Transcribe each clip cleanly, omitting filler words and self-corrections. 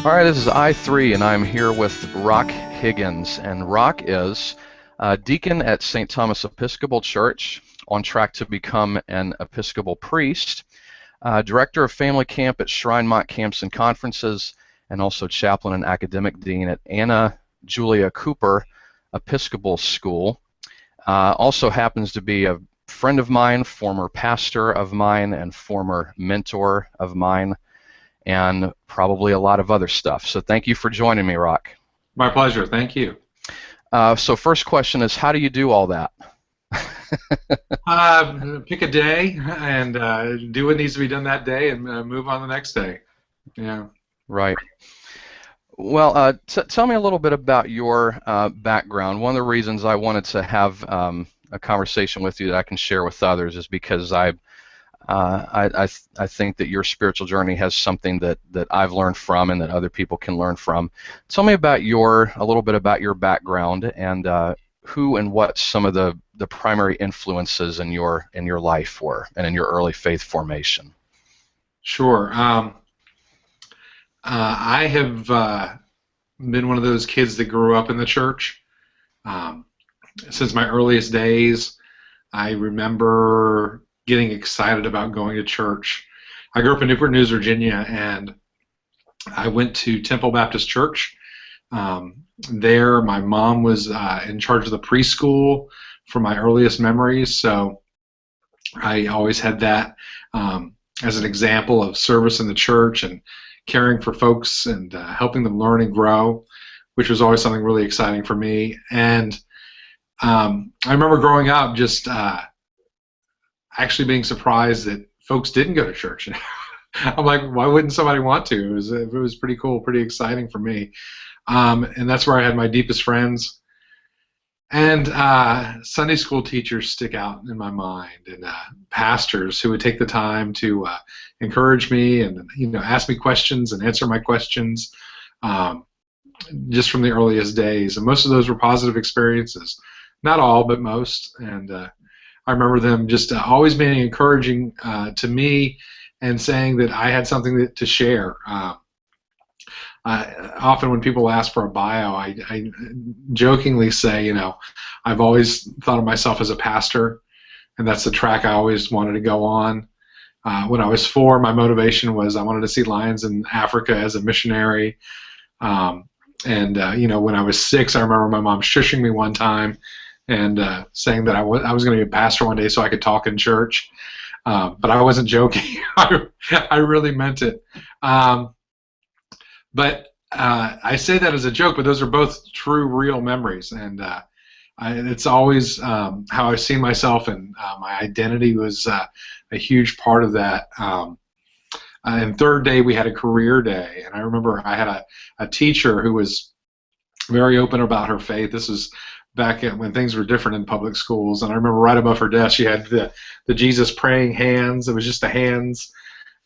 All right, this is I3, and I'm here with Rock Higgins. And Rock is a deacon at St. Thomas Episcopal Church, on track to become an Episcopal priest, director of family camp at Shrinemont Camps and Conferences, and also chaplain and academic dean at Anna Julia Cooper Episcopal School. Also happens to be a friend of mine, former pastor of mine, and former mentor of mine, and probably a lot of other stuff. So thank you for joining me, Rock. My pleasure. Thank you. So first question is, how do you do all that? Pick a day and do what needs to be done that day and move on the next day. Yeah. Right. Well, tell me a little bit about your background. One of the reasons I wanted to have a conversation with you that I can share with others is because I think that your spiritual journey has something that I've learned from and that other people can learn from. Tell me about a little bit about your background and who and what some of the primary influences in your life were and in your early faith formation. Sure. I have been one of those kids that grew up in the church. Since my earliest days, I remember getting excited about going to church. I grew up in Newport News, Virginia, and I went to Temple Baptist Church. There, my mom was in charge of the preschool from my earliest memories, so I always had that as an example of service in the church and caring for folks and helping them learn and grow, which was always something really exciting for me. And I remember growing up just actually being surprised that folks didn't go to church. I'm like, why wouldn't somebody want to? It was pretty cool, pretty exciting for me. And that's where I had my deepest friends. And Sunday school teachers stick out in my mind, and pastors who would take the time to encourage me and ask me questions and answer my questions, just from the earliest days. And most of those were positive experiences, not all, but most. And I remember them just always being encouraging to me and saying that I had something to share. Often when people ask for a bio, I jokingly say, I've always thought of myself as a pastor, and that's the track I always wanted to go on. When I was 4, my motivation was I wanted to see lions in Africa as a missionary. When I was 6, I remember my mom shushing me one time and saying that I was going to be a pastor one day so I could talk in church. But I wasn't joking. I really meant it. But I say that as a joke, but those are both true, real memories. And it's always how I've seen myself, and my identity was a huge part of that. And third day, we had a career day. And I remember I had a teacher who was very open about her faith. This was back when things were different in public schools. And I remember right above her desk, she had the Jesus praying hands. It was just the hands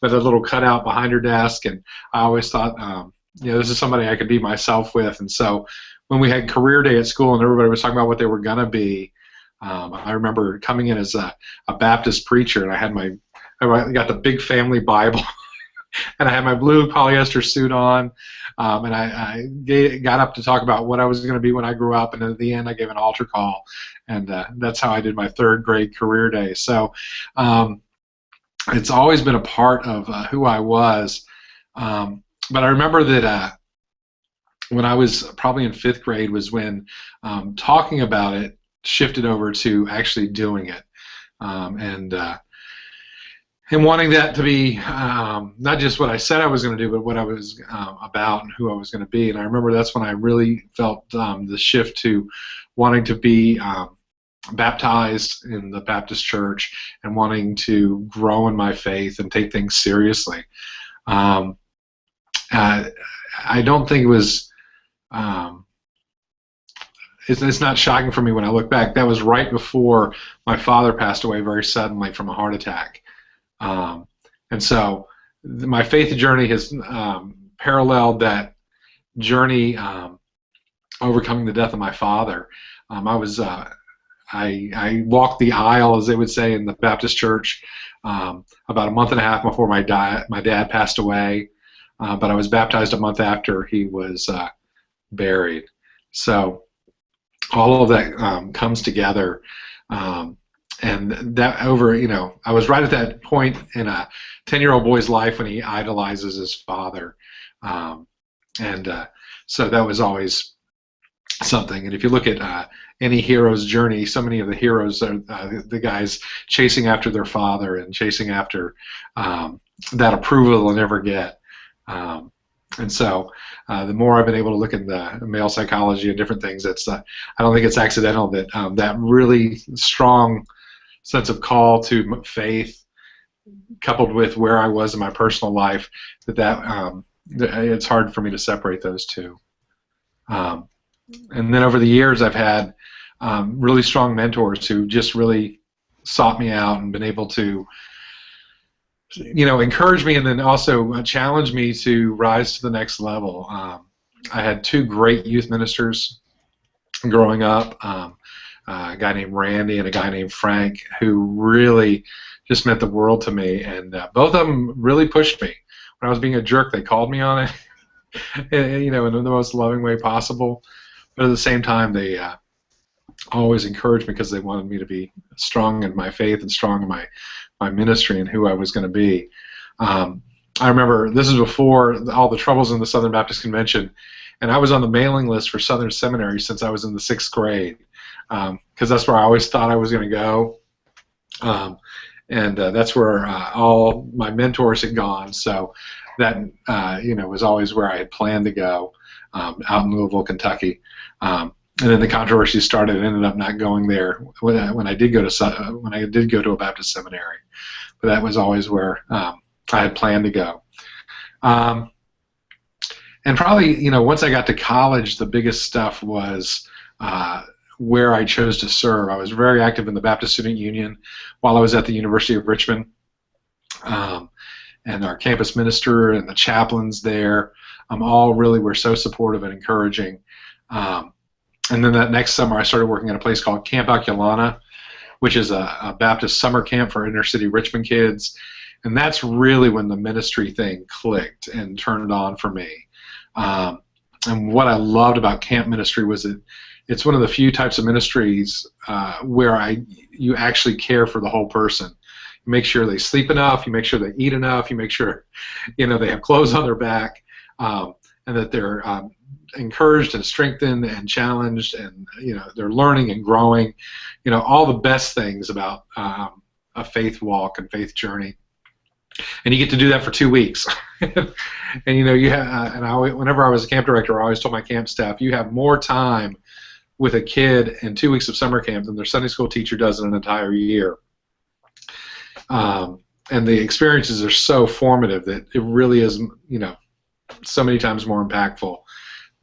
with a little cutout behind her desk. And I always thought, this is somebody I could be myself with. And so when we had career day at school and everybody was talking about what they were going to be, I remember coming in as a Baptist preacher, and I got the big family Bible, and I had my blue polyester suit on, and I got up to talk about what I was going to be when I grew up, and at the end I gave an altar call, and that's how I did my 3rd grade career day. So it's always been a part of who I was. But I remember that when I was probably in 5th grade was when talking about it shifted over to actually doing it, and wanting that to be not just what I said I was going to do, but what I was about and who I was going to be. And I remember that's when I really felt the shift to wanting to be baptized in the Baptist church and wanting to grow in my faith and take things seriously. I don't think it was, it's not shocking for me when I look back. That was right before my father passed away very suddenly from a heart attack. And so my faith journey has paralleled that journey, overcoming the death of my father. I walked the aisle, as they would say, in the Baptist church about a month and a half before my dad passed away. but I was baptized a month after he was buried. So all of that comes together. Um, and that over, I was right at that point in a 10-year-old boy's life when he idolizes his father. Um, and so that was always something. And if you look at any hero's journey, so many of the heroes are the guys chasing after their father and chasing after that approval they'll never get. And so the more I've been able to look into male psychology and different things, I don't think it's accidental that that really strong sense of call to faith, coupled with where I was in my personal life, that it's hard for me to separate those two. And then over the years, I've had really strong mentors who just really sought me out and been able to, encourage me and then also challenge me to rise to the next level. I had two great youth ministers growing up, a guy named Randy and a guy named Frank, who really just meant the world to me. And both of them really pushed me. When I was being a jerk, they called me on it, in the most loving way possible. But at the same time, they always encouraged me because they wanted me to be strong in my faith and strong in my ministry and who I was going to be. I remember this is before all the troubles in the Southern Baptist Convention, and I was on the mailing list for Southern Seminary since I was in the 6th grade, because that's where I always thought I was going to go. And that's where all my mentors had gone. So that was always where I had planned to go, out in Louisville, Kentucky. And then the controversy started and ended up not going there when I did go to a Baptist seminary. But that was always where I had planned to go. And probably, once I got to college, the biggest stuff was where I chose to serve. I was very active in the Baptist Student Union while I was at the University of Richmond. And our campus minister and the chaplains there all really were so supportive and encouraging. And then that next summer, I started working at a place called Camp Aculana, which is a Baptist summer camp for inner city Richmond kids. And that's really when the ministry thing clicked and turned on for me. And what I loved about camp ministry was that it's one of the few types of ministries where you actually care for the whole person. You make sure they sleep enough, you make sure they eat enough, you make sure they have clothes on their back, and that they're encouraged and strengthened and challenged, and they're learning and growing, all the best things about a faith walk and faith journey. And you get to do that for 2 weeks. And whenever I was a camp director, I always told my camp staff, you have more time with a kid in 2 weeks of summer camp than their Sunday school teacher does in an entire year. And the experiences are so formative that it really is, so many times more impactful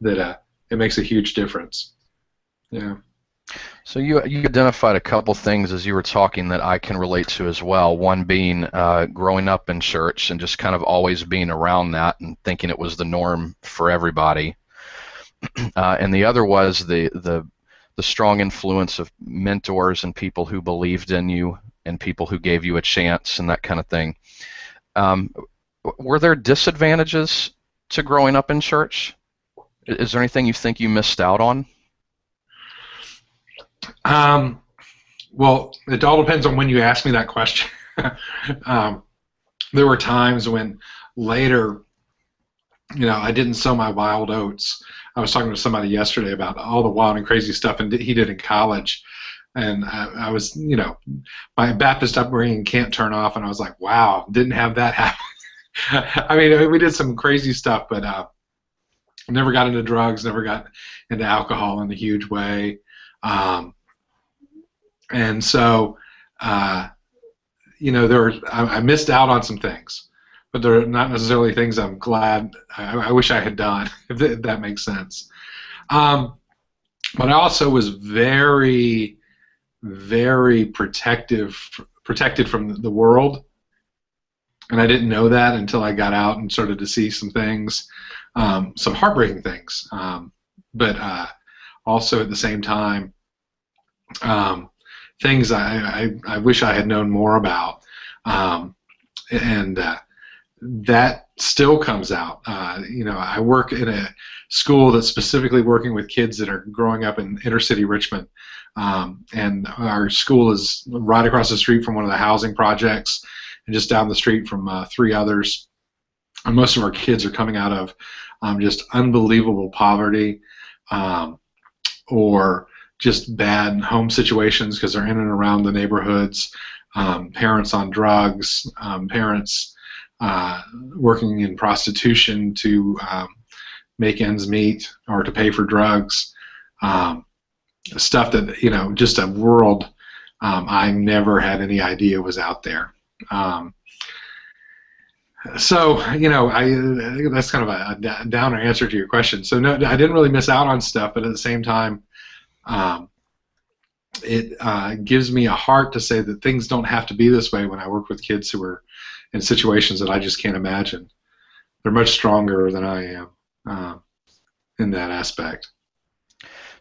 that it makes a huge difference. Yeah. So you identified a couple things as you were talking that I can relate to as well. One being growing up in church and just kind of always being around that and thinking it was the norm for everybody. And the other was the strong influence of mentors and people who believed in you and people who gave you a chance and that kind of thing. Were there disadvantages to growing up in church? Is there anything you think you missed out on? Well, it all depends on when you ask me that question. There were times when later, I didn't sow my wild oats. I was talking to somebody yesterday about all the wild and crazy stuff he did in college, and I was, my Baptist upbringing can't turn off, and I was like, wow, didn't have that happen. I mean, we did some crazy stuff, but never got into drugs, never got into alcohol in a huge way. And so, I missed out on some things, but they're not necessarily things I'm glad I wish I had done, if that makes sense. But I also was very, very protected from the world, and I didn't know that until I got out and started to see some things, some heartbreaking things, but also at the same time, things I wish I had known more about, and that still comes out. I work in a school that's specifically working with kids that are growing up in inner city Richmond, and our school is right across the street from one of the housing projects, and just down the street from three others. And most of our kids are coming out of just unbelievable poverty, or just bad home situations because they're in and around the neighborhoods. Parents on drugs, parents working in prostitution to make ends meet or to pay for drugs. Stuff that, just a world I never had any idea was out there. So, I think that's kind of a downer answer to your question. So, no, I didn't really miss out on stuff, but at the same time, it gives me a heart to say that things don't have to be this way when I work with kids who are in situations that I just can't imagine. They're much stronger than I am in that aspect.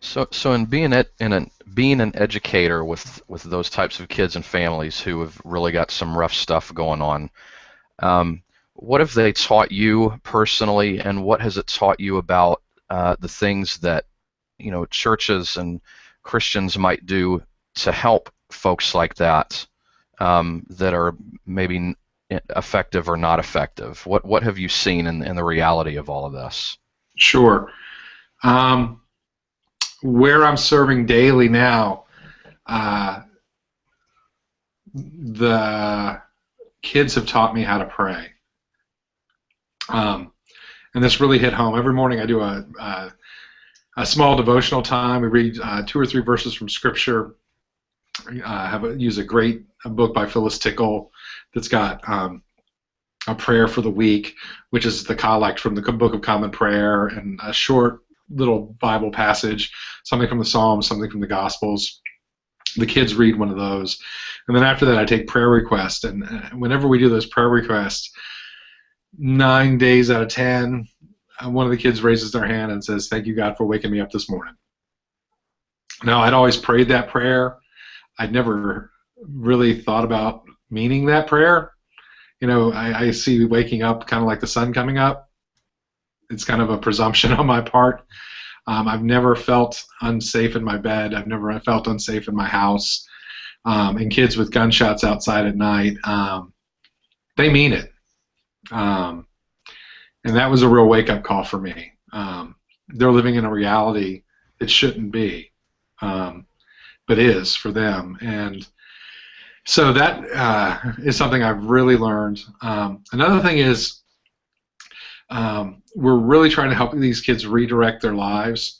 So in being an educator with those types of kids and families who have really got some rough stuff going on, what have they taught you personally, and what has it taught you about the things that churches and Christians might do to help folks like that that are maybe effective or not effective? What have you seen in the reality of all of this? Sure. Where I'm serving daily now, the kids have taught me how to pray. And this really hit home. Every morning I do a small devotional time. We read 2 or 3 verses from Scripture. Use a great book by Phyllis Tickle that's got a prayer for the week, which is the collect from the Book of Common Prayer, and a short little Bible passage, something from the Psalms, something from the Gospels. The kids read one of those. And then after that I take prayer requests, and whenever we do those prayer requests, 9 days out of 10, one of the kids raises their hand and says, "Thank you, God, for waking me up this morning." Now, I'd always prayed that prayer. I'd never really thought about meaning that prayer. I see waking up kind of like the sun coming up. It's kind of a presumption on my part. I've never felt unsafe in my bed. I've never felt unsafe in my house. And kids with gunshots outside at night, they mean it. And that was a real wake-up call for me. They're living in a reality it shouldn't be, but is for them. And so that is something I've really learned. Another thing is we're really trying to help these kids redirect their lives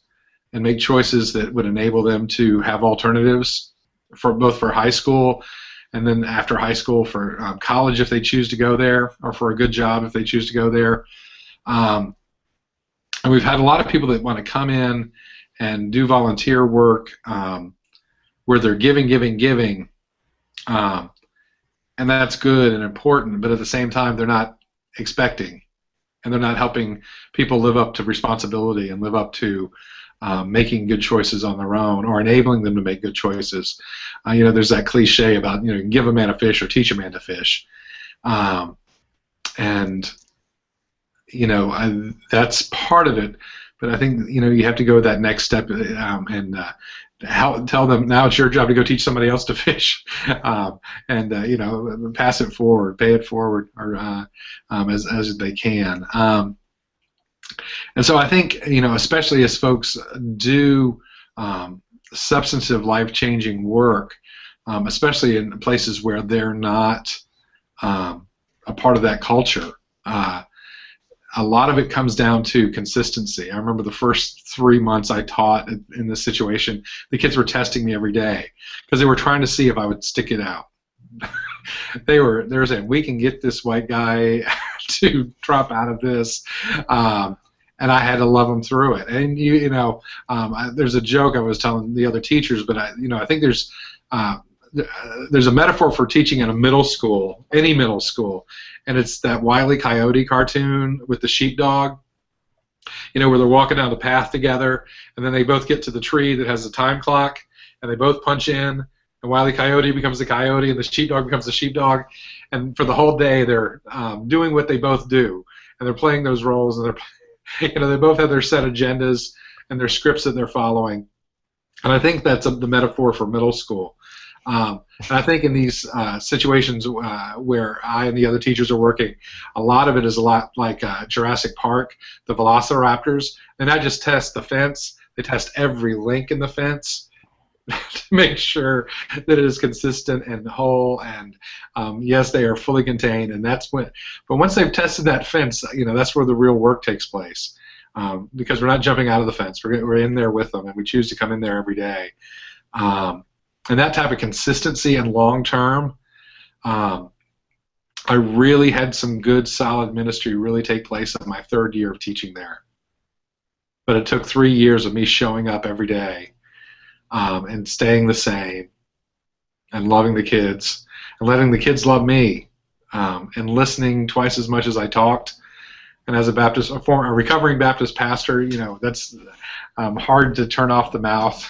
and make choices that would enable them to have alternatives for both for high school and then after high school for college if they choose to go there, or for a good job if they choose to go there. And we've had a lot of people that want to come in and do volunteer work where they're giving, and that's good and important, but at the same time they're not expecting, and they're not helping people live up to responsibility and live up to making good choices on their own, or enabling them to make good choices. There's that cliche about give a man a fish or teach a man to fish, and that's part of it. But I think you have to go that next step and tell them now it's your job to go teach somebody else to fish, and pass it forward, pay it forward, or as they can. And so I think especially as folks do substantive, life-changing work, especially in places where they're not a part of that culture. A lot of it comes down to consistency. I remember the first 3 months I taught in this situation, the kids were testing me every day because they were trying to see if I would stick it out. they were saying, "We can get this white guy to drop out of this," and I had to love them through it. And there's a joke I was telling the other teachers, but I think there's a metaphor for teaching in a middle school, any middle school, and it's that Wile E. Coyote cartoon with the sheepdog, where they're walking down the path together, and then they both get to the tree that has a time clock, and they both punch in, The Wile E. Coyote becomes the coyote, and the sheepdog becomes the sheepdog. And for the whole day, they're doing what they both do, and they're playing those roles, and they both have their set agendas and their scripts that they're following. And I think that's the metaphor for middle school. And I think in these situations where I and the other teachers are working, a lot of it is a lot like Jurassic Park, the velociraptors. They not just test the fence, they test every link in the fence to make sure that it is consistent and whole, and yes, they are fully contained. And that's when, but once they've tested that fence, that's where the real work takes place. Because we're not jumping out of the fence, we're in there with them, and we choose to come in there every day. And that type of consistency and long term, I really had some good, solid ministry really take place in my third year of teaching there. But it took 3 years of me showing up every day and staying the same and loving the kids and letting the kids love me and listening twice as much as I talked. And as a recovering Baptist pastor, that's hard to turn off the mouth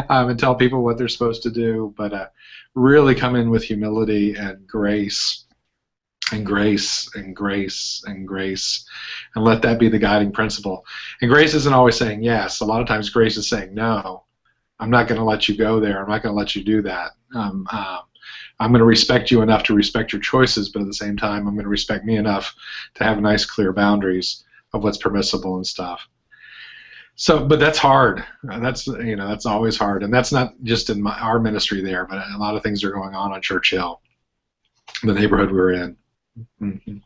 and tell people what they're supposed to do, but really come in with humility and grace and grace and grace and grace, and let that be the guiding principle. And grace isn't always saying yes. A lot of times grace is saying, no, I'm not going to let you go there. I'm not going to let you do that. I'm going to respect you enough to respect your choices, but at the same time, I'm going to respect me enough to have nice, clear boundaries of what's permissible and stuff. So, but that's hard. That's always hard, and that's not just in our ministry there, but a lot of things are going on Church Hill, the neighborhood we're in. Mm-hmm.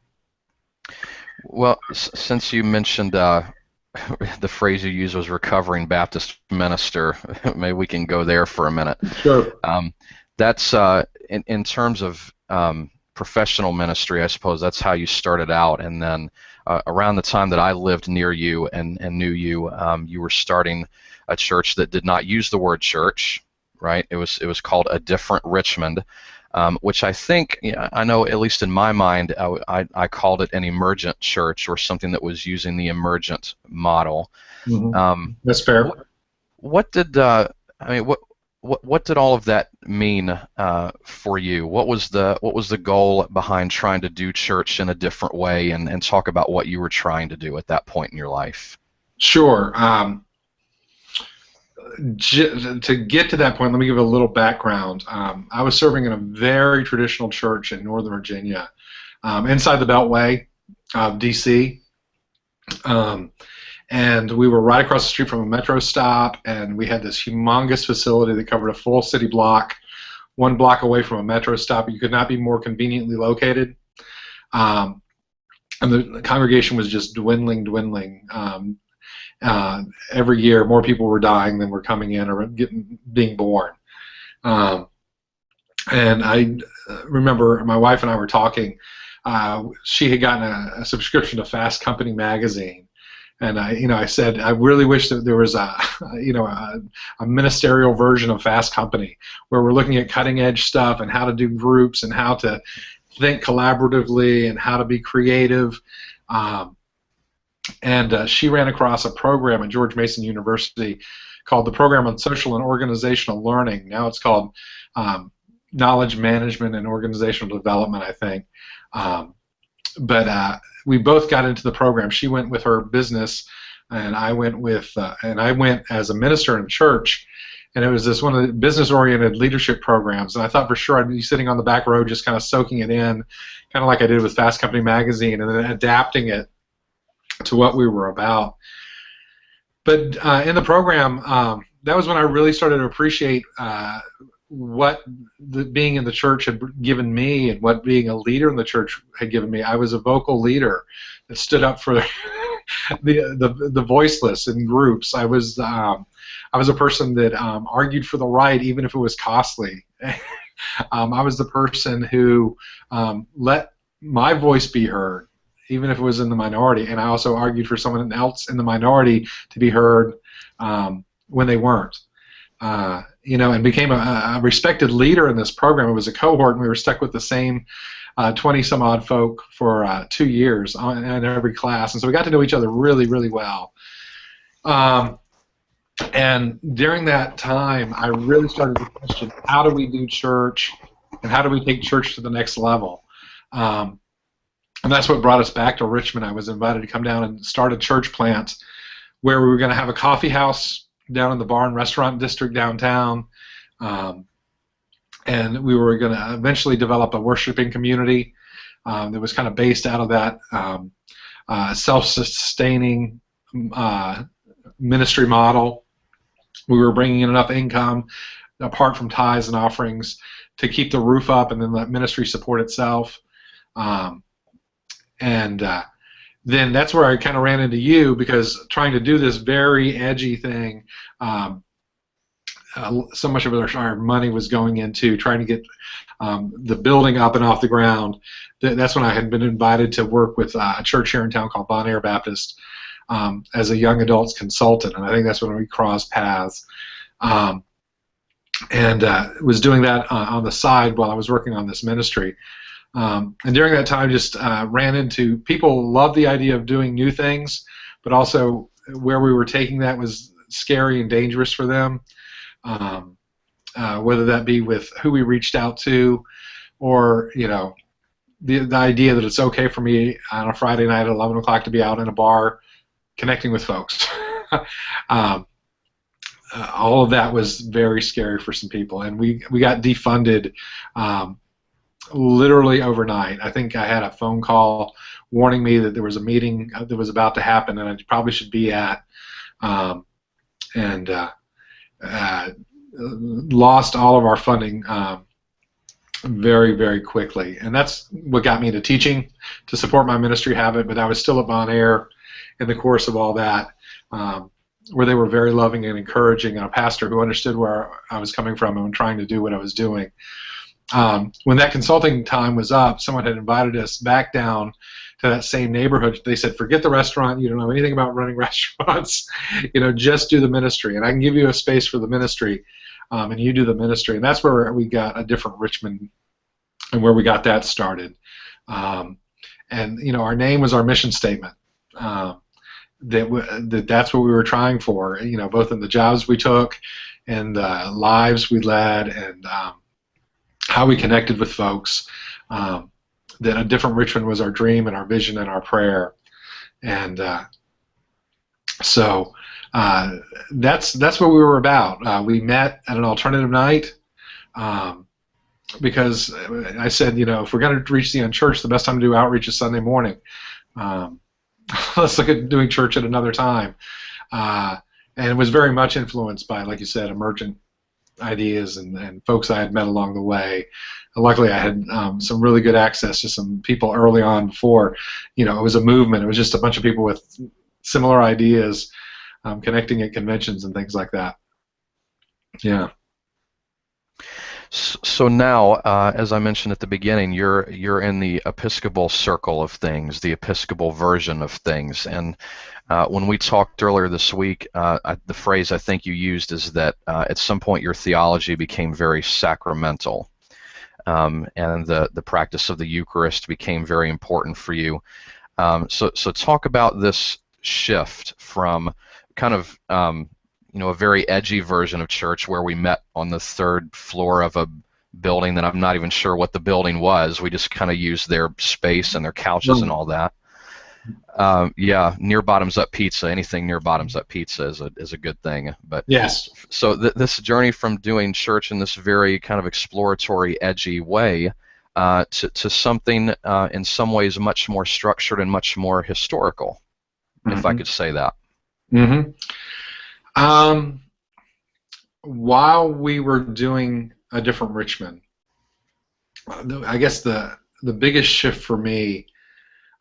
Well, since you mentioned the phrase you used was recovering Baptist minister, maybe we can go there for a minute. Sure. That's in terms of professional ministry, I suppose that's how you started out, and then around the time that I lived near you and knew you, you were starting a church that did not use the word church, right? It was called A Different Richmond, which I think, I know at least in my mind, I called it an emergent church, or something that was using the emergent model. Mm-hmm. That's fair. What did what did all of that mean for you? What was the goal behind trying to do church in a different way, and talk about what you were trying to do at that point in your life? Sure. To get to that point, let me give a little background. I was serving in a very traditional church in Northern Virginia, inside the Beltway of D.C., and we were right across the street from a metro stop, and we had this humongous facility that covered a full city block, 1 block away from a metro stop. You could not be more conveniently located. And the congregation was just dwindling. Every year, more people were dying than were coming in or being born. And I remember my wife and I were talking. She had gotten a subscription to Fast Company magazine. And I said, I really wish that there was a ministerial version of Fast Company where we're looking at cutting edge stuff and how to do groups and how to think collaboratively and how to be creative. And she ran across a program at George Mason University called the Program on Social and Organizational Learning. Now it's called Knowledge Management and Organizational Development, I think. But we both got into the program. She went with her business, and I went as a minister in church. And it was one of the business-oriented leadership programs. And I thought for sure I'd be sitting on the back row just kind of soaking it in, kind of like I did with Fast Company magazine, and then adapting it to what we were about. But in the program, that was when I really started to appreciate what being in the church had given me, and what being a leader in the church had given me. I was a vocal leader that stood up for the voiceless in groups. I was a person that argued for the right, even if it was costly. I was the person who let my voice be heard, even if it was in the minority. And I also argued for someone else in the minority to be heard when they weren't. And became a respected leader in this program. It was a cohort, and we were stuck with the same 20-some-odd folk for 2 years in every class. And so we got to know each other really, really well. And during that time, I really started to question, how do we do church, and how do we take church to the next level? Um, and that's what brought us back to Richmond. I was invited to come down and start a church plant where we were going to have a coffee house down in the bar and restaurant district downtown. Um, and we were going to eventually develop a worshiping community that was kind of based out of that self-sustaining ministry model. We were bringing in enough income, apart from tithes and offerings, to keep the roof up and then let ministry support itself. Um, and then that's where I kind of ran into you, because trying to do this very edgy thing, so much of our money was going into trying to get the building up and off the ground. That's when I had been invited to work with a church here in town called Bon Air Baptist as a young adults consultant, and I think that's when we crossed paths. And was doing that on the side while I was working on this ministry. And during that time, just ran into people loved the idea of doing new things, but also where we were taking that was scary and dangerous for them. Whether that be with who we reached out to, or the idea that it's okay for me on a Friday night at 11 o'clock to be out in a bar connecting with folks. All of that was very scary for some people, and we got defunded literally overnight. I think I had a phone call warning me that there was a meeting that was about to happen and I probably should be at, and lost all of our funding very, very quickly. And that's what got me into teaching, to support my ministry habit, but I was still at Bon Air in the course of all that, where they were very loving and encouraging, and a pastor who understood where I was coming from and trying to do what I was doing. When that consulting time was up, someone had invited us back down to that same neighborhood. They said, forget the restaurant, you don't know anything about running restaurants, just do the ministry, and I can give you a space for the ministry, and you do the ministry. And that's where we got a different Richmond, and where we got that started. And our name was our mission statement. That's what we were trying for, both in the jobs we took and the lives we led, and how we connected with folks. That a different Richmond was our dream and our vision and our prayer. And so that's what we were about. We met at an alternative night because I said, if we're going to reach the unchurched, the best time to do outreach is Sunday morning. Let's look at doing church at another time. And it was very much influenced by, like you said, emergent ideas and folks I had met along the way. And luckily, I had some really good access to some people early on before, it was a movement. It was just a bunch of people with similar ideas connecting at conventions and things like that. Yeah. So now, as I mentioned at the beginning, you're in the Episcopal circle of things, the Episcopal version of things. And when we talked earlier this week, the phrase I think you used is that at some point your theology became very sacramental, and the practice of the Eucharist became very important for you. So talk about this shift from kind of a very edgy version of church where we met on the third floor of a building that I'm not even sure what the building was. We just kind of used their space and their couches and all that. Yeah, near bottoms up pizza. Anything near bottoms up pizza is a good thing. But yes. So this journey from doing church in this very kind of exploratory, edgy way to something in some ways much more structured and much more historical, if I could say that. Mm-hmm. While we were doing a different Richmond, I guess the biggest shift for me,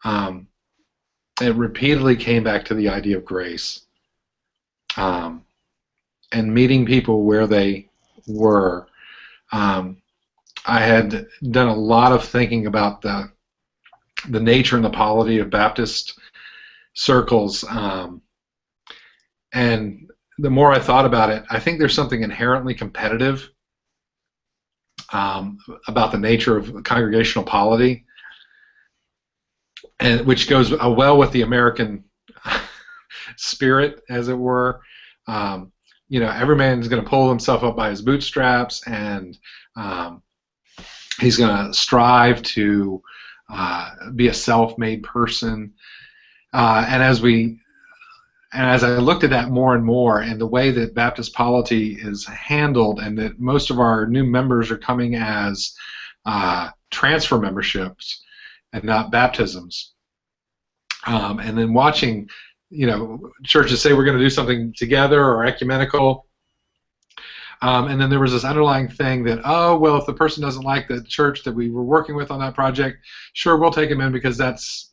it repeatedly came back to the idea of grace, and meeting people where they were. I had done a lot of thinking about the nature and the polity of Baptist circles, and the more I thought about it, I think there's something inherently competitive about the nature of congregational polity, and which goes well with the American spirit, as it were. every man's going to pull himself up by his bootstraps, and um, he's going to strive to be a self-made person. And as I looked at that more and more, and the way that Baptist polity is handled, and that most of our new members are coming as transfer memberships and not baptisms, and then watching, churches say we're going to do something together or ecumenical, and then there was this underlying thing that, oh, well, if the person doesn't like the church that we were working with on that project, sure, we'll take them in because that's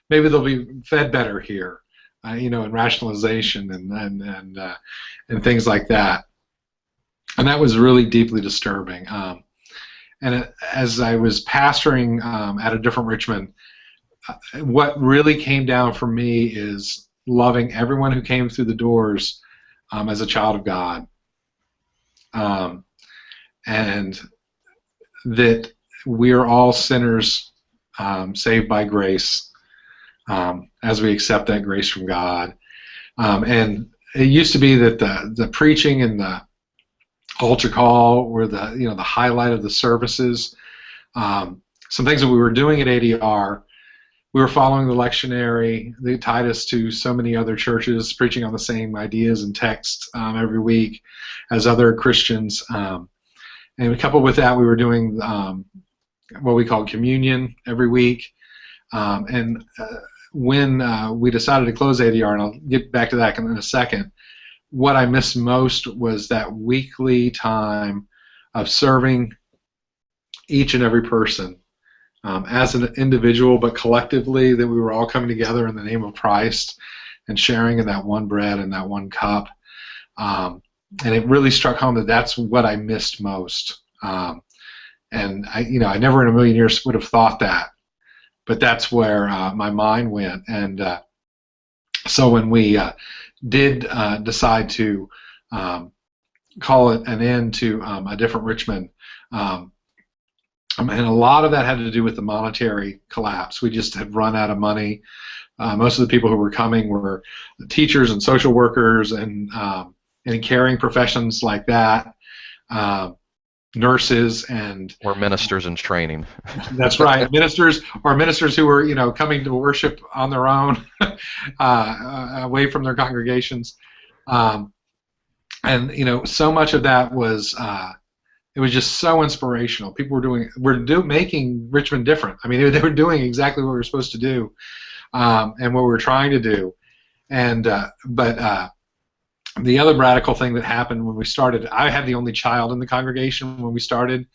maybe they'll be fed better here. And rationalization and things like that, and that was really deeply disturbing. As I was pastoring at a different Richmond, what really came down for me is loving everyone who came through the doors as a child of God, and that we are all sinners saved by grace. As we accept that grace from God. And it used to be that the preaching and the altar call were the highlight of the services. Some things that we were doing at ADR, we were following the lectionary. They tied us to so many other churches, preaching on the same ideas and texts every week as other Christians. And coupled with that, we were doing what we called communion every week. When we decided to close ADR, and I'll get back to that in a second, what I missed most was that weekly time of serving each and every person as an individual, but collectively, that we were all coming together in the name of Christ and sharing in that one bread and that one cup. And it really struck home that that's what I missed most. And I never in a million years would have thought that. But that's where my mind went, and so when we did decide to call it an end to a different Richmond, and a lot of that had to do with the monetary collapse. We just had run out of money. Most of the people who were coming were teachers and social workers and caring professions like that. Nurses or ministers in training. That's right, ministers who were coming to worship on their own, away from their congregations, and so much of that was it was just so inspirational. People were making Richmond different. I mean, they were doing exactly what we were supposed to do, and what we were trying to do, and but. The other radical thing that happened when we started, I had the only child in the congregation when we started,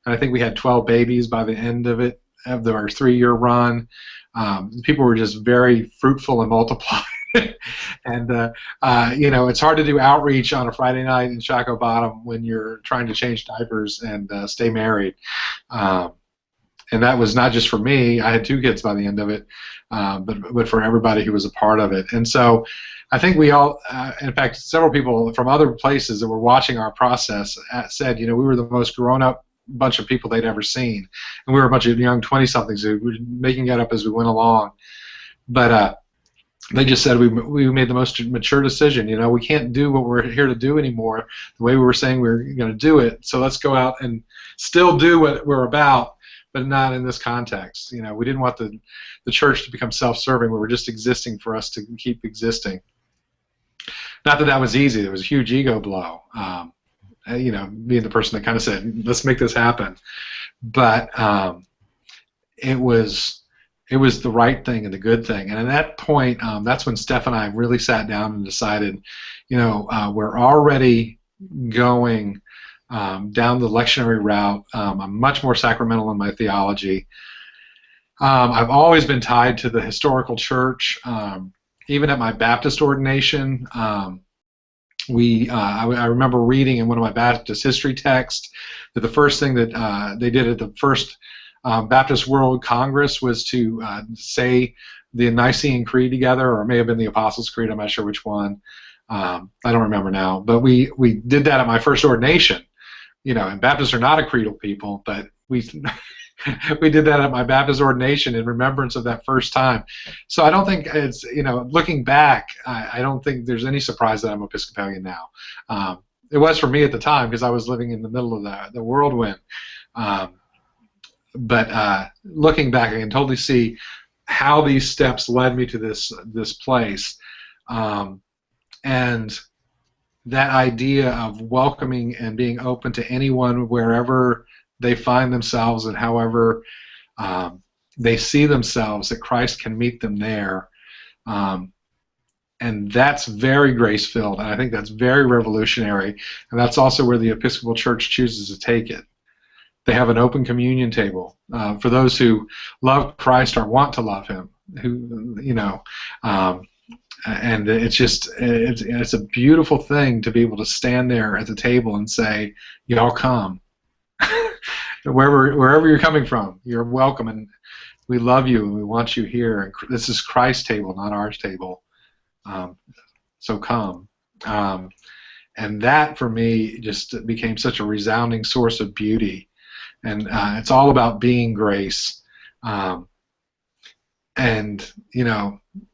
and I think we had 12 babies by the end of it, of our 3-year run. People were just very fruitful and multiplied. And, it's hard to do outreach on a Friday night in Shockoe Bottom when you're trying to change diapers and stay married. And that was not just for me. I had 2 kids by the end of it, but for everybody who was a part of it. And so I think we all, in fact, several people from other places that were watching our process said, we were the most grown-up bunch of people they'd ever seen. And we were a bunch of young 20-somethings who were making it up as we went along. But they just said we made the most mature decision. We can't do what we're here to do anymore the way we were saying we were going to do it. So let's go out and still do what we're about, but not in this context. We didn't want the church to become self-serving. We were just existing for us to keep existing. Not that that was easy. There was a huge ego blow. Being the person that kind of said, "Let's make this happen," but it was the right thing and the good thing. And at that point, that's when Steph and I really sat down and decided, we're already going down the lectionary route. I'm much more sacramental in my theology. I've always been tied to the historical church. Even at my Baptist ordination, I remember reading in one of my Baptist history texts that the first thing that they did at the first Baptist World Congress was to say the Nicene Creed together, or it may have been the Apostles' Creed. I'm not sure which one. I don't remember now. But we did that at my first ordination. And Baptists are not a creedal people, but we we did that at my Baptist ordination in remembrance of that first time. So I don't think it's, looking back, I don't think there's any surprise that I'm Episcopalian now. It was for me at the time because I was living in the middle of the whirlwind. But looking back, I can totally see how these steps led me to this place, and that idea of welcoming and being open to anyone wherever they find themselves and however they see themselves, that Christ can meet them there. And that's very grace-filled, and I think that's very revolutionary, and that's also where the Episcopal Church chooses to take it. They have an open communion table for those who love Christ or want to love Him, and it's a beautiful thing to be able to stand there at the table and say, y'all come. Wherever you're coming from, you're welcome, and we love you, and we want you here. And this is Christ's table, not ours table. So come. And that, for me, just became such a resounding source of beauty. And it's all about being grace. And,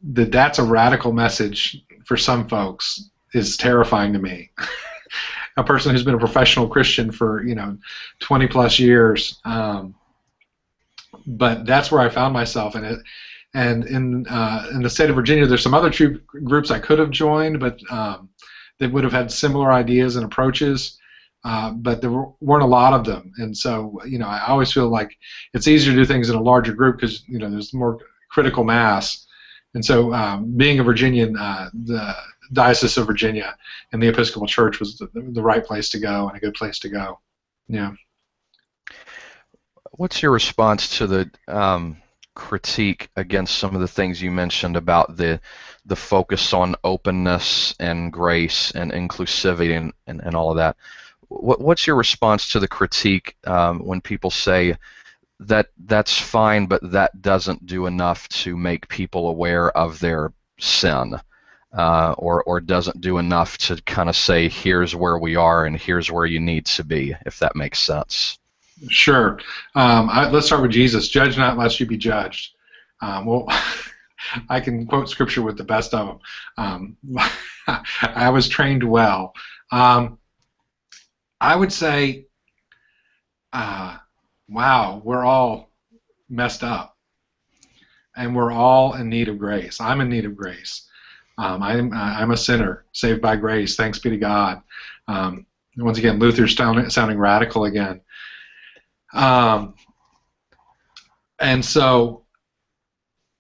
that's a radical message for some folks is terrifying to me. A person who's been a professional Christian for 20 plus years, but that's where I found myself in it. And in the state of Virginia, there's some other groups I could have joined, but they would have had similar ideas and approaches, but there weren't a lot of them. And so I always feel like it's easier to do things in a larger group because there's more critical mass. And so being a Virginian, the Diocese of Virginia and the Episcopal Church was the right place to go and a good place to go. Yeah. What's your response to the critique against some of the things you mentioned about the focus on openness and grace and inclusivity and all of that? What's your response to the critique when people say that that's fine, but that doesn't do enough to make people aware of their sin, or doesn't do enough to kind of say, here's where we are and here's where you need to be, if that makes sense? Sure. Let's start with Jesus. Judge not lest you be judged. Well, I can quote scripture with the best of them. I was trained well. I would say, wow, we're all messed up, and we're all in need of grace. I'm in need of grace. I'm a sinner, saved by grace. Thanks be to God. Once again, Luther's sounding radical again. And so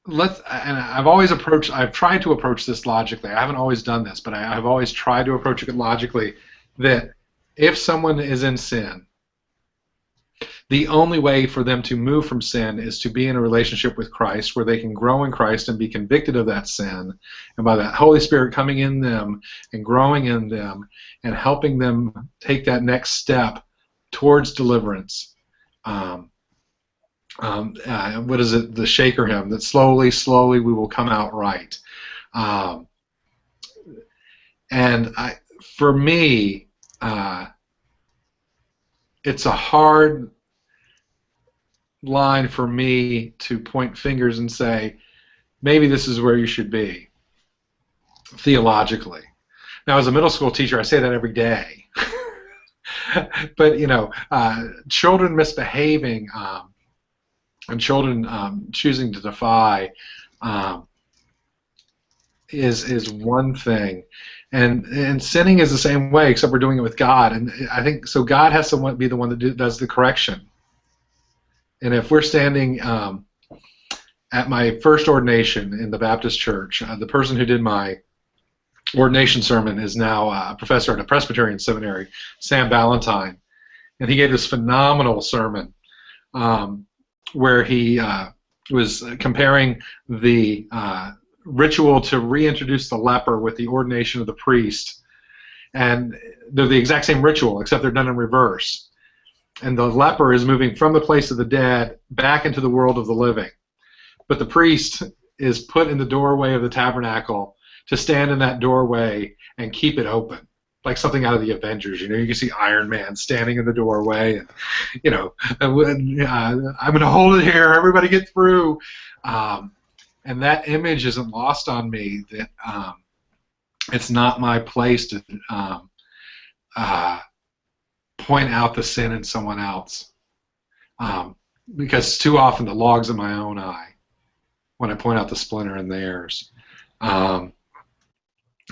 I've tried to approach this logically. I haven't always done this, but I've always tried to approach it logically, that if someone is in sin, the only way for them to move from sin is to be in a relationship with Christ where they can grow in Christ and be convicted of that sin, and by that Holy Spirit coming in them and growing in them and helping them take that next step towards deliverance. What is it? The Shaker hymn, that slowly, slowly we will come out right. For me, it's a hard line for me to point fingers and say, maybe this is where you should be, theologically. Now, as a middle school teacher, I say that every day. But, children misbehaving and children choosing to defy is one thing. And sinning is the same way, except we're doing it with God. And I think so. God has to be the one that does the correction. And if we're standing at my first ordination in the Baptist Church, the person who did my ordination sermon is now a professor at a Presbyterian seminary, Sam Ballantyne, and he gave this phenomenal sermon where he was comparing the ritual to reintroduce the leper with the ordination of the priest, and they're the exact same ritual except they're done in reverse. And the leper is moving from the place of the dead back into the world of the living, but the priest is put in the doorway of the tabernacle to stand in that doorway and keep it open like something out of the Avengers. You know, you can see Iron Man standing in the doorway, and you know, I'm going to hold it here. Everybody get through. And that image isn't lost on me. That it's not my place to uh, point out the sin in someone else, because too often the log's in my own eye when I point out the splinter in theirs.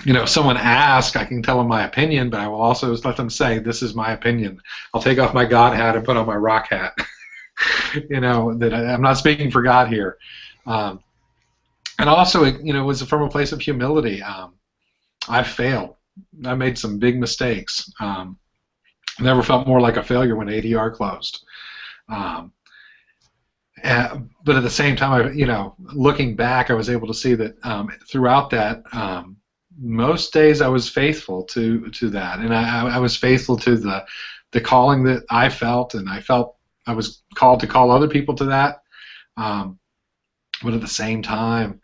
You know, if someone asks, I can tell them my opinion, but I will also let them say, "This is my opinion." I'll take off my God hat and put on my rock hat. You know, that I'm not speaking for God here. And also, you know, it was from a place of humility. I failed. I made some big mistakes. Never felt more like a failure when ADR closed. But at the same time, you know, looking back, I was able to see that throughout that, most days I was faithful to that, and I was faithful to the calling that I felt, and I felt I was called to call other people to that. But at the same time,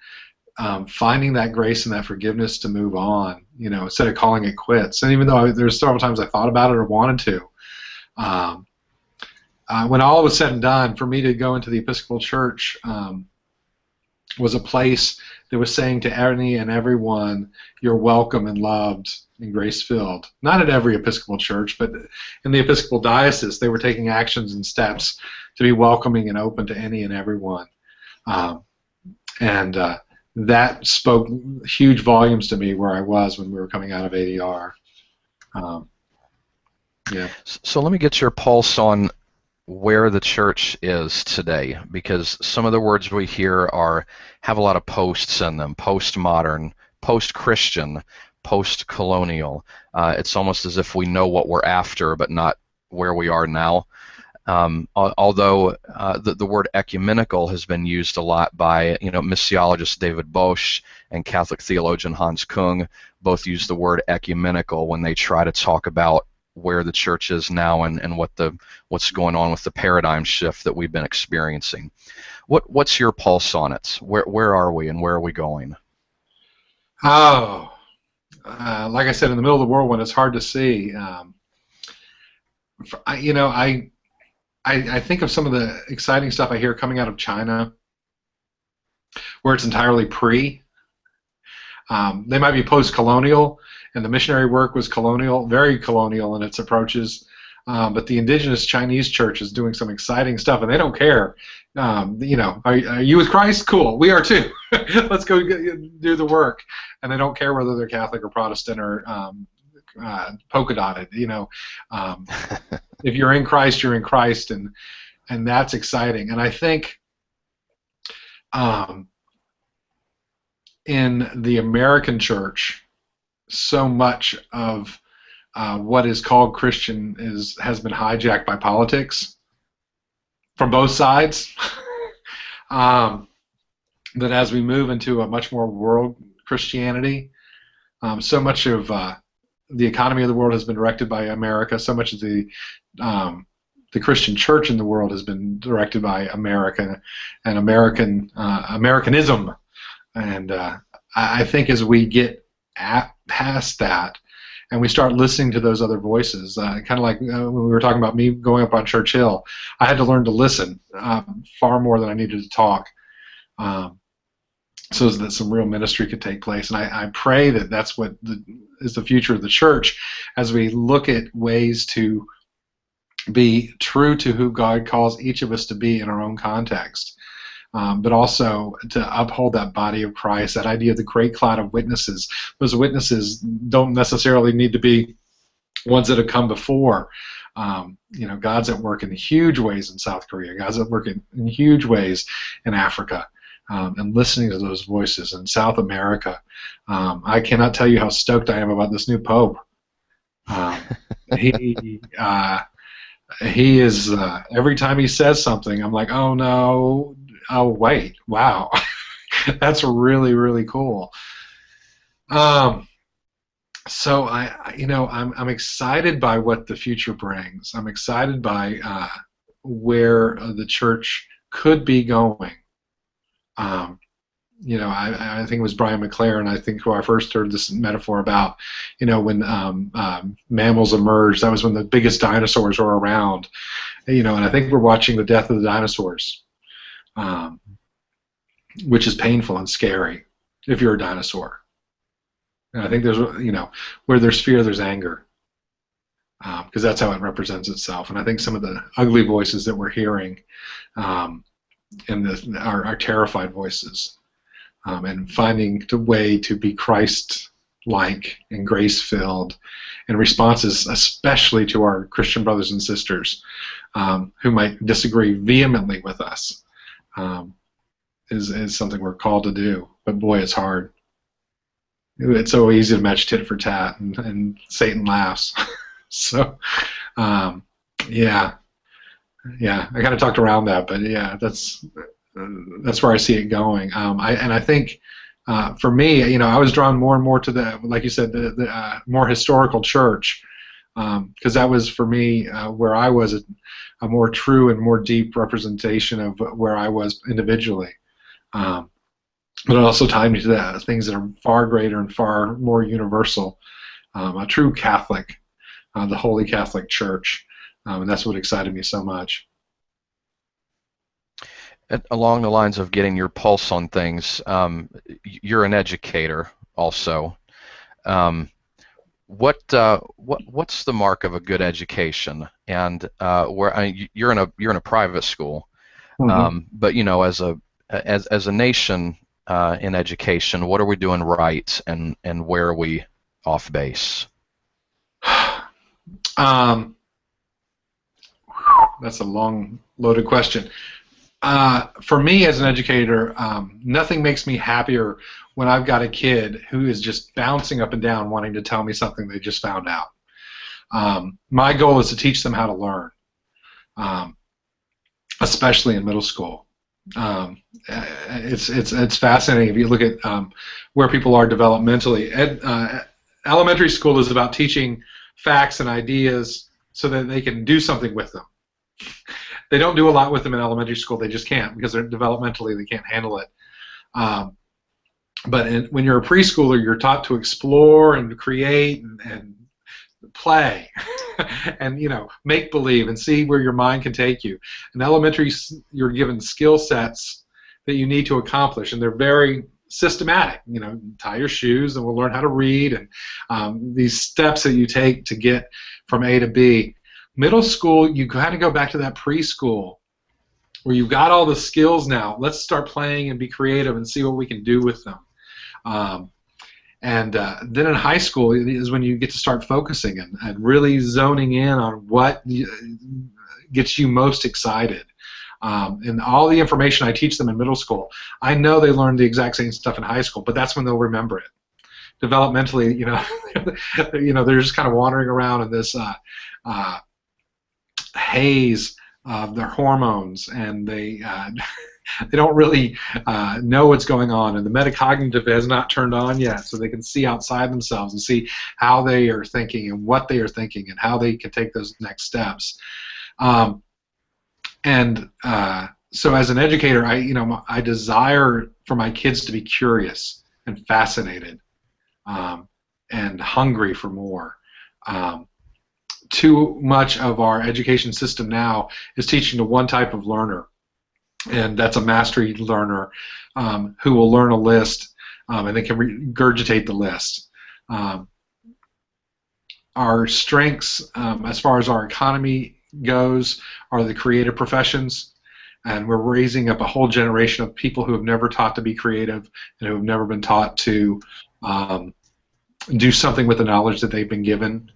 finding that grace and that forgiveness to move on, you know, instead of calling it quits. And even though there's several times I thought about it or wanted to, when all was said and done, for me to go into the Episcopal Church was a place that was saying to any and everyone, "You're welcome and loved and grace-filled." Not at every Episcopal church, but in the Episcopal diocese, they were taking actions and steps to be welcoming and open to any and everyone. And that spoke huge volumes to me where I was when we were coming out of ADR. Yeah. So let me get your pulse on where the church is today, because some of the words we hear have a lot of posts in them: postmodern, post-Christian, post-colonial. It's almost as if we know what we're after, but not where we are now. Although the word ecumenical has been used a lot by, you know, missiologist David Bosch and Catholic theologian Hans Kung. Both use the word ecumenical when they try to talk about where the church is now and what's going on with the paradigm shift that we've been experiencing. What's your pulse on it? Where are we and where are we going? Oh, like I said, in the middle of the whirlwind, it's hard to see. You know, I think of some of the exciting stuff I hear coming out of China, where it's entirely pre. They might be post-colonial, and the missionary work was colonial, very colonial in its approaches. But the indigenous Chinese church is doing some exciting stuff, and they don't care. You know, are you with Christ? Cool, we are too. Let's go do the work. And they don't care whether they're Catholic or Protestant or polka dotted. You know, if you're in Christ, you're in Christ, and that's exciting. And I think in the American church, so much of what is called Christian has been hijacked by politics from both sides. That as we move into a much more world Christianity, so much of the economy of the world has been directed by America. So much of the Christian church in the world has been directed by America and Americanism. And I think as we get past that, and we start listening to those other voices, kind of like when we were talking about me going up on Church Hill, I had to learn to listen far more than I needed to talk, so that some real ministry could take place. And I pray that that's what is the future of the church, as we look at ways to be true to who God calls each of us to be in our own context. But also to uphold that body of Christ, that idea of the great cloud of witnesses. Those witnesses don't necessarily need to be ones that have come before. You know, God's at work in huge ways in South Korea. God's at work in huge ways in Africa. And listening to those voices in South America. I cannot tell you how stoked I am about this new Pope. He is, every time he says something, I'm like, oh no. Oh wait! Wow, that's really, really cool. So I'm excited by what the future brings. I'm excited by where the church could be going. I think it was Brian McLaren, I think, who I first heard this metaphor about, when mammals emerged, that was when the biggest dinosaurs were around, and I think we're watching the death of the dinosaurs, um, which is painful and scary if you're a dinosaur. And I think where there's fear, there's anger, because that's how it represents itself. And I think some of the ugly voices that we're hearing are terrified voices. And finding the way to be Christ-like and grace-filled, and responses, especially to our Christian brothers and sisters who might disagree vehemently with us, is something we're called to do. But boy, it's hard. It's so easy to match tit for tat, and Satan laughs. So, yeah, I kind of talked around that, but yeah, that's where I see it going. I think for me, I was drawn more and more to like you said, the more historical church, because that was for me where I was a more true and more deep representation of where I was individually. But it also tied me to things that are far greater and far more universal. A true Catholic, the Holy Catholic Church, and that's what excited me so much. Along the lines of getting your pulse on things, you're an educator also. What's the mark of a good education? And you're in a private school, but as a nation in education, what are we doing right, and where are we off base? That's a long, loaded question. For me as an educator, nothing makes me happier when I've got a kid who is just bouncing up and down wanting to tell me something they just found out. My goal is to teach them how to learn, especially in middle school. It's fascinating if you look at where people are developmentally. Elementary school is about teaching facts and ideas so that they can do something with them. They don't do a lot with them in elementary school. They just can't, because they're developmentally, they can't handle it. But when you're a preschooler, you're taught to explore and create and play and make believe and see where your mind can take you. In elementary, you're given skill sets that you need to accomplish, and they're very systematic. Tie your shoes and we'll learn how to read, and these steps that you take to get from A to B. Middle school, you kind of go back to that preschool where you've got all the skills now. Let's start playing and be creative and see what we can do with them. And then in high school is when you get to start focusing and really zoning in on what gets you most excited. And all the information I teach them in middle school, I know they learned the exact same stuff in high school, but that's when they'll remember it. Developmentally, they're just kind of wandering around in this haze of their hormones, and they don't really know what's going on, and the metacognitive has not turned on yet, so they can see outside themselves and see how they are thinking and what they are thinking and how they can take those next steps. So as an educator, I desire for my kids to be curious and fascinated and hungry for more. Too much of our education system now is teaching to one type of learner, and that's a mastery learner who will learn a list and they can regurgitate the list. Our strengths, as far as our economy goes, are the creative professions, and we're raising up a whole generation of people who have never taught to be creative and who have never been taught to do something with the knowledge that they've been given.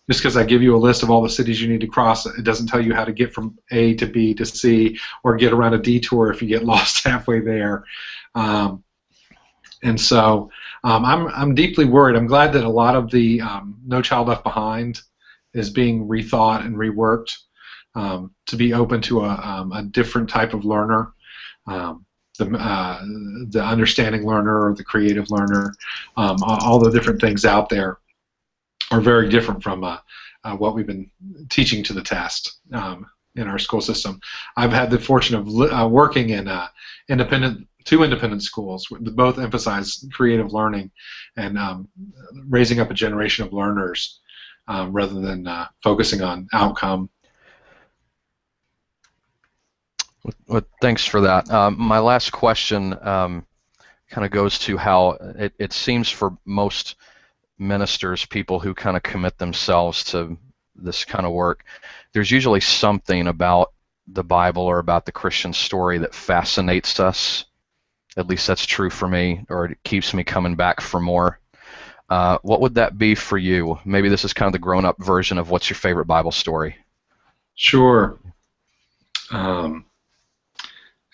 Just because I give you a list of all the cities you need to cross, it doesn't tell you how to get from A to B to C, or get around a detour if you get lost halfway there. And so I'm deeply worried. I'm glad that a lot of the No Child Left Behind is being rethought and reworked to be open to a different type of learner, the understanding learner or the creative learner. All the different things out there are very different from what we've been teaching to the test in our school system. I've had the fortune of working in independent two independent schools that both emphasize creative learning and raising up a generation of learners rather than focusing on outcome. Well, thanks for that. My last question kind of goes to how it seems for most ministers, people who kind of commit themselves to this kind of work, there's usually something about the Bible or about the Christian story that fascinates us. At least that's true for me, or it keeps me coming back for more. What would that be for you? Maybe this is kind of the grown-up version of what's your favorite Bible story? Sure. And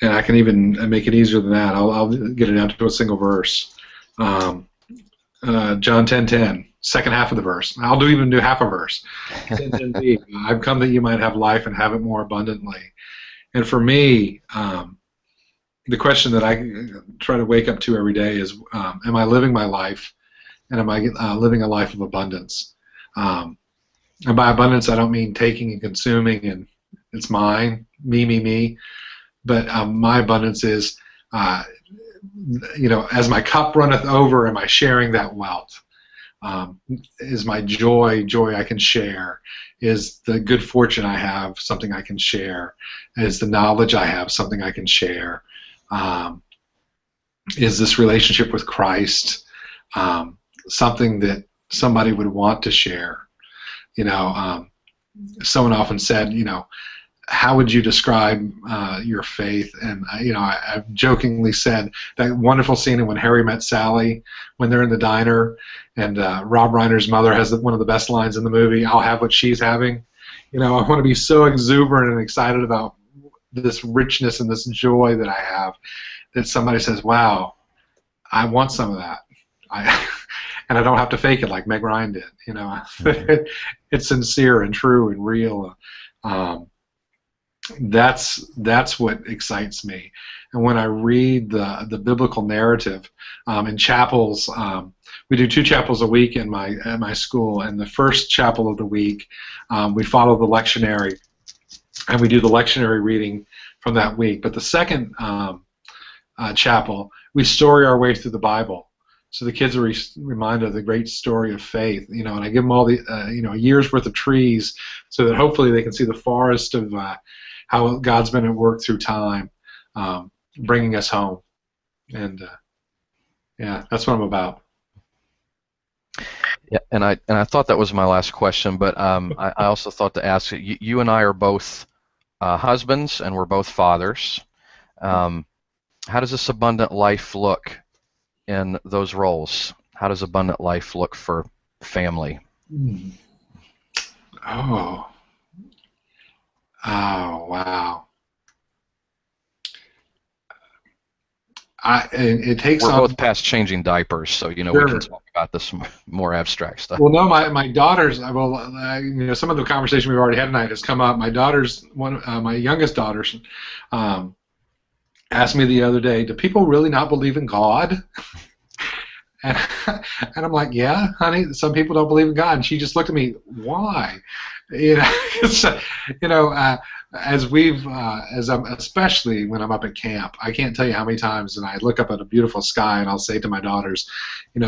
I can even make it easier than that. I'll get it down to a single verse. John 10:10, second half of the verse. I'll even do half a verse. 10:10b, I've come that you might have life and have it more abundantly. And for me, the question that I try to wake up to every day is, am I living my life, and am I living a life of abundance? And by abundance, I don't mean taking and consuming and it's mine, me. But my abundance is, as my cup runneth over, am I sharing that wealth? Is my joy I can share? Is the good fortune I have something I can share? Is the knowledge I have something I can share? Is this relationship with Christ something that somebody would want to share? Someone often said, how would you describe your faith? And I've jokingly said that wonderful scene in When Harry Met Sally, when they're in the diner, and Rob Reiner's mother has one of the best lines in the movie, "I'll have what she's having." I want to be so exuberant and excited about this richness and this joy that I have, that somebody says, "Wow, I want some of that," and I don't have to fake it like Meg Ryan did. It's sincere and true and real. That's what excites me. And when I read the biblical narrative in chapels, we do 2 chapels a week at my school. And the first chapel of the week, we follow the lectionary, and we do the lectionary reading from that week. But the second chapel, we story our way through the Bible. So the kids are reminded of the great story of faith, and I give them all the, a year's worth of trees, so that hopefully they can see the forest of how God's been at work through time, bringing us home. And that's what I'm about. Yeah, and I thought that was my last question, but I also thought to ask you and I are both husbands, and we're both fathers. How does this abundant life look in those roles? How does abundant life look for family? Oh, wow. It takes We're on. both past changing diapers, so we Sure. can talk about this more abstract stuff. Well, no, my daughters. Some of the conversation we've already had tonight has come up. My daughters, my youngest daughter, asked me the other day, "Do people really not believe in God?" And I'm like, "Yeah, honey, some people don't believe in God." And she just looked at me, "Why?" Especially when I'm up at camp, I can't tell you how many times, and I look up at a beautiful sky, and I'll say to my daughters,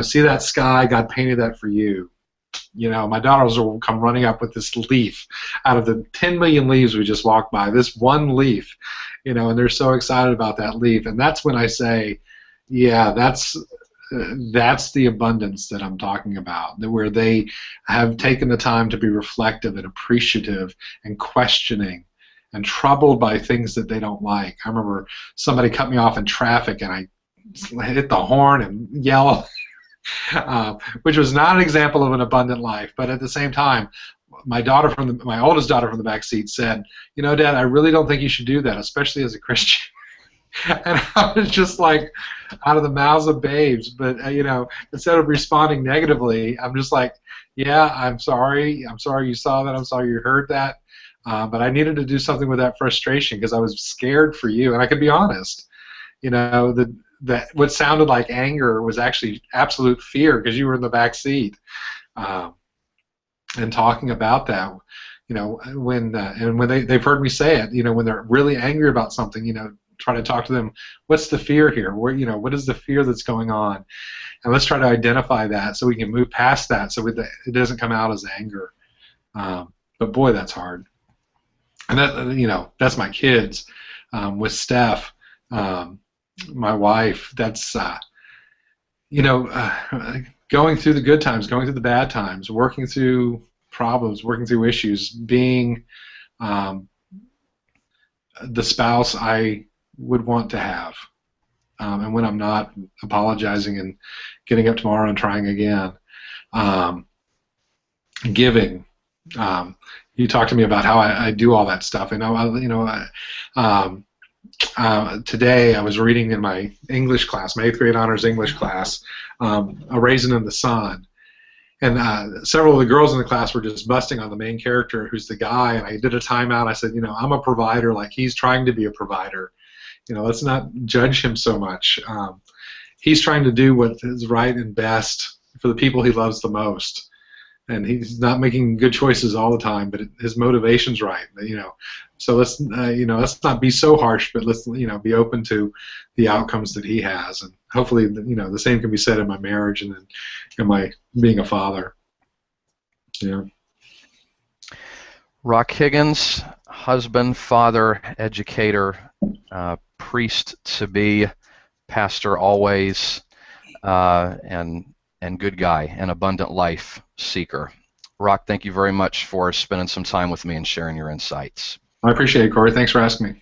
"See that sky? God painted that for you." My daughters will come running up with this leaf out of the 10 million leaves we just walked by, this one leaf, and they're so excited about that leaf. And that's when I say, yeah, that's the abundance that I'm talking about, where they have taken the time to be reflective and appreciative and questioning and troubled by things that they don't like. I remember somebody cut me off in traffic, and I hit the horn and yelled, which was not an example of an abundant life. But at the same time, my oldest daughter from the back seat said, "Dad, I really don't think you should do that, especially as a Christian." And I was just like, out of the mouths of babes. But instead of responding negatively, I'm just like, "Yeah, I'm sorry. I'm sorry you saw that. I'm sorry you heard that. But I needed to do something with that frustration because I was scared for you." And I could be honest. That what sounded like anger was actually absolute fear because you were in the back seat. And talking about that, when they've heard me say it, when they're really angry about something, try to talk to them. What's the fear here? What is the fear that's going on? And let's try to identify that so we can move past that, so it doesn't come out as anger. But boy, that's hard. And that's my kids. With Steph, my wife. That's going through the good times, going through the bad times, working through problems, working through issues, being the spouse I would want to have. And when I'm not, apologizing and getting up tomorrow and trying again. Giving. You talk to me about how I do all that stuff. And today I was reading in my English class, my 8th grade honors English class, A Raisin in the Sun. And several of the girls in the class were just busting on the main character, who's the guy. And I did a timeout. I said, I'm a provider, like he's trying to be a provider. Let's not judge him so much. He's trying to do what is right and best for the people he loves the most. And he's not making good choices all the time, but his motivation's right. So let's not be so harsh, but let's be open to the outcomes that he has, and hopefully the same can be said in my marriage and in my being a father. Yeah. Rock Higgins, husband, father, educator, priest to be, pastor always, and good guy, an abundant life seeker. Rock, thank you very much for spending some time with me and sharing your insights. I appreciate it, Corey. Thanks for asking me.